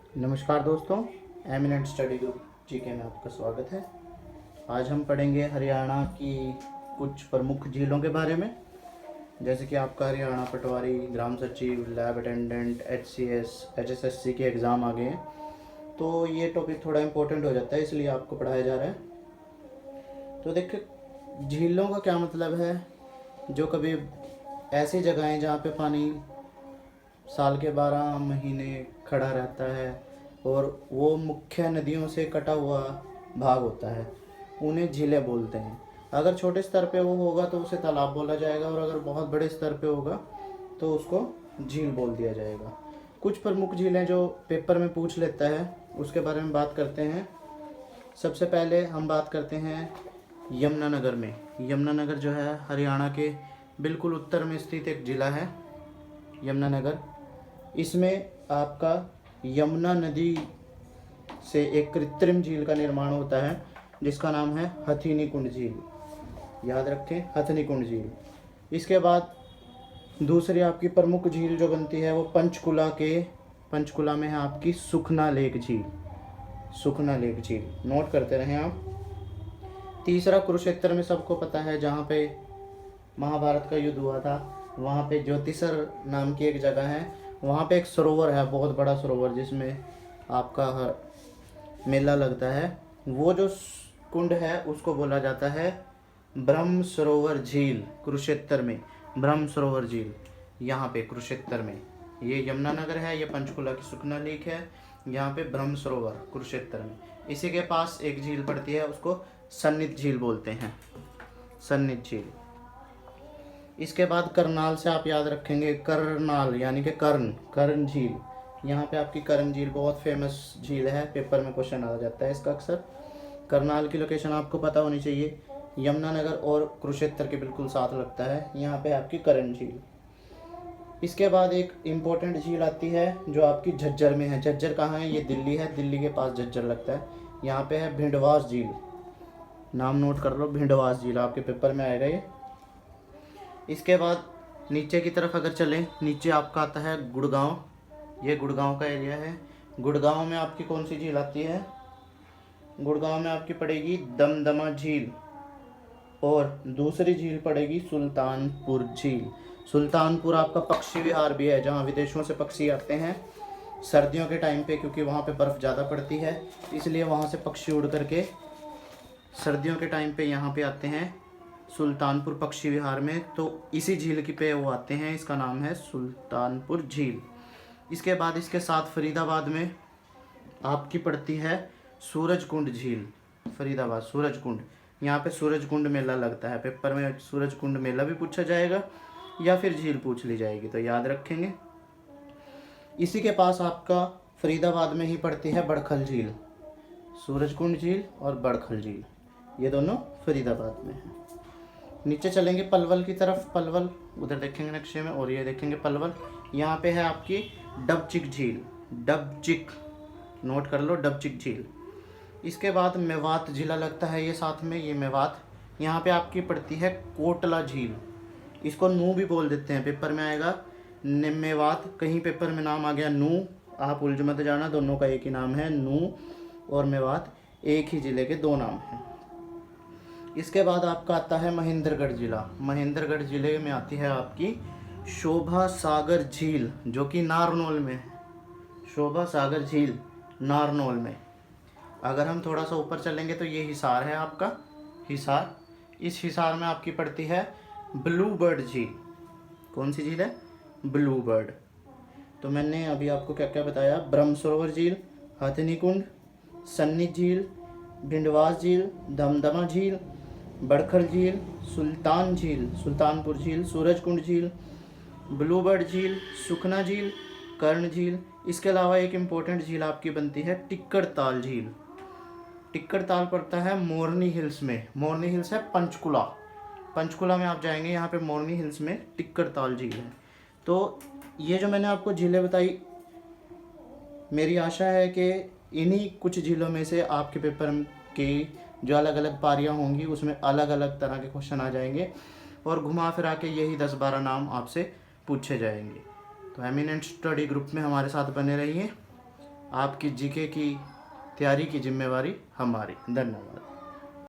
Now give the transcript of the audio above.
नमस्कार दोस्तों, eminent study group GK में आपका स्वागत है। आज हम पढ़ेंगे हरियाणा की कुछ प्रमुख झीलों के बारे में। जैसे कि आपका हरियाणा पटवारी, ग्राम सचिव, लैब अटेंडेंट, HCS, HSSC के एग्ज़ाम आ गए हैं, तो ये टॉपिक थोड़ा इम्पोर्टेंट हो जाता है, इसलिए आपको पढ़ाया जा रहा है। तो देखिए, झीलों का क्या मतलब है। जो कभी ऐसी जगह हैं जहाँ पे पानी साल के 12 महीने खड़ा रहता है और वो मुख्य नदियों से कटा हुआ भाग होता है, उन्हें झीलें बोलते हैं। अगर छोटे स्तर पे वो होगा तो उसे तालाब बोला जाएगा, और अगर बहुत बड़े स्तर पे होगा तो उसको झील बोल दिया जाएगा। कुछ प्रमुख झीलें जो पेपर में पूछ लेता है उसके बारे में बात करते हैं। सबसे पहले हम बात करते हैं यमुनानगर में। यमुनानगर जो है हरियाणा के बिल्कुल उत्तर में स्थित एक ज़िला है, यमुनानगर। इसमें आपका यमुना नदी से एक कृत्रिम झील का निर्माण होता है जिसका नाम है हथिनी कुंड झील। याद रखें, हथिनी कुंड झील। इसके बाद दूसरी आपकी प्रमुख झील जो बनती है वो पंचकुला में है आपकी सुखना लेक झील। सुखना लेक झील नोट करते रहें आप। तीसरा कुरुक्षेत्र में सबको पता है, जहाँ पे महाभारत का युद्ध हुआ था, वहाँ पे ज्योतिसर नाम की एक जगह है। वहाँ पे एक सरोवर है, बहुत बड़ा सरोवर, जिसमें आपका मेला लगता है। वो जो कुंड है उसको बोला जाता है ब्रह्म सरोवर झील। कुरुक्षेत्र में ब्रह्म सरोवर झील, यहाँ पे कुरुक्षेत्र में। ये यमुनानगर है, ये पंचकुला की सुखना लेक है, यहाँ पे ब्रह्म सरोवर कुरुक्षेत्र में। इसी के पास एक झील पड़ती है, उसको सन्निध झील बोलते हैं, सन्निध झील। इसके बाद करनाल से आप याद रखेंगे, करनाल यानी कि कर्ण झील। यहाँ पे आपकी कर्ण झील बहुत फेमस झील है, पेपर में क्वेश्चन आ जाता है इसका अक्सर। करनाल की लोकेशन आपको पता होनी चाहिए, यमुनानगर और कुरुक्षेत्र के बिल्कुल साथ लगता है। यहाँ पे आपकी कर्ण झील। इसके बाद एक इम्पोर्टेंट झील आती है जो आपकी झज्जर में है। झज्जर कहाँ है? ये दिल्ली है, दिल्ली के पास झज्जर लगता है। यहाँ पे है भिंडवास झील। नाम नोट कर लो, भिंडवास झील, आपके पेपर में आएगा ये। इसके बाद नीचे की तरफ अगर चलें, नीचे आपका आता है गुड़गांव। ये गुड़गांव का एरिया है। गुड़गांव में आपकी कौन सी झील आती है? गुड़गांव में आपकी पड़ेगी दमदमा झील, और दूसरी झील पड़ेगी सुल्तानपुर झील। सुल्तानपुर आपका पक्षी विहार भी है, जहाँ विदेशों से पक्षी आते हैं सर्दियों के टाइम पे, क्योंकि वहाँ पे बर्फ़ ज़्यादा पड़ती है, इसलिए वहाँ से पक्षी उड़ करके सर्दियों के टाइम पे यहाँ पे आते हैं सुल्तानपुर पक्षी विहार में। तो इसी झील की पे वो आते हैं, इसका नाम है सुल्तानपुर झील। इसके बाद इसके साथ फरीदाबाद में आपकी पड़ती है सूरजकुंड झील। फरीदाबाद सूरजकुंड, यहाँ पे सूरजकुंड मेला लगता है, पेपर में सूरजकुंड मेला भी पूछा जाएगा या फिर झील पूछ ली जाएगी, तो याद रखेंगे। इसी के पास आपका फरीदाबाद में ही पड़ती है बड़खल झील। सूरजकुंड झील और बड़खल झील, ये दोनों फरीदाबाद में है। नीचे चलेंगे पलवल की तरफ। पलवल उधर देखेंगे नक्शे में, और ये देखेंगे पलवल। यहाँ पे है आपकी डबचिक झील। डबचिक नोट कर लो, डबचिक झील। इसके बाद मेवात जिला लगता है ये साथ में, ये मेवात। यहाँ पे आपकी पड़ती है कोटला झील। इसको नू भी बोल देते हैं, पेपर में आएगा मेवात। कहीं पेपर में नाम आ गया नू, आप उलझ मत जाना, दोनों का एक ही नाम है। नू और मेवात एक ही ज़िले के दो नाम हैं। इसके बाद आपका आता है महेंद्रगढ़ जिला। महेंद्रगढ़ जिले में आती है आपकी शोभा सागर झील, जो कि नारनौल में है। शोभा सागर झील नारनौल में। अगर हम थोड़ा सा ऊपर चलेंगे तो ये हिसार है आपका, हिसार। इस हिसार में आपकी पड़ती है ब्लू बर्ड झील। कौन सी झील है? Blue bird. तो मैंने अभी आपको क्या क्या बताया? ब्रह्म सरोवर झील, हथिनी कुंड, सन्निध झील, भिंडवास झील, दमदमा झील, बड़खल झील, सुल्तान झील, सुल्तानपुर झील, सूरजकुंड झील, ब्लू बर्ड झील, सुखना झील, कर्ण झील। इसके अलावा एक इम्पोर्टेंट झील आपकी बनती है टिक्कर ताल झील। टिक्कर ताल पड़ता है मोरनी हिल्स में। मोरनी हिल्स है पंचकुला, पंचकुला में आप जाएंगे, यहाँ पे मोरनी हिल्स में टिक्कर ताल झील है। तो ये जो मैंने आपको झीलें बताई, मेरी आशा है कि इन्हीं कुछ झीलों में से आपके पेपर की जो अलग अलग पारियाँ होंगी उसमें अलग अलग तरह के क्वेश्चन आ जाएंगे, और घुमा फिरा के यही 10-12 नाम आपसे पूछे जाएंगे। तो एमिनेंट स्टडी ग्रुप में हमारे साथ बने रहिए। आपकी जीके की तैयारी की जिम्मेवारी हमारी। धन्यवाद।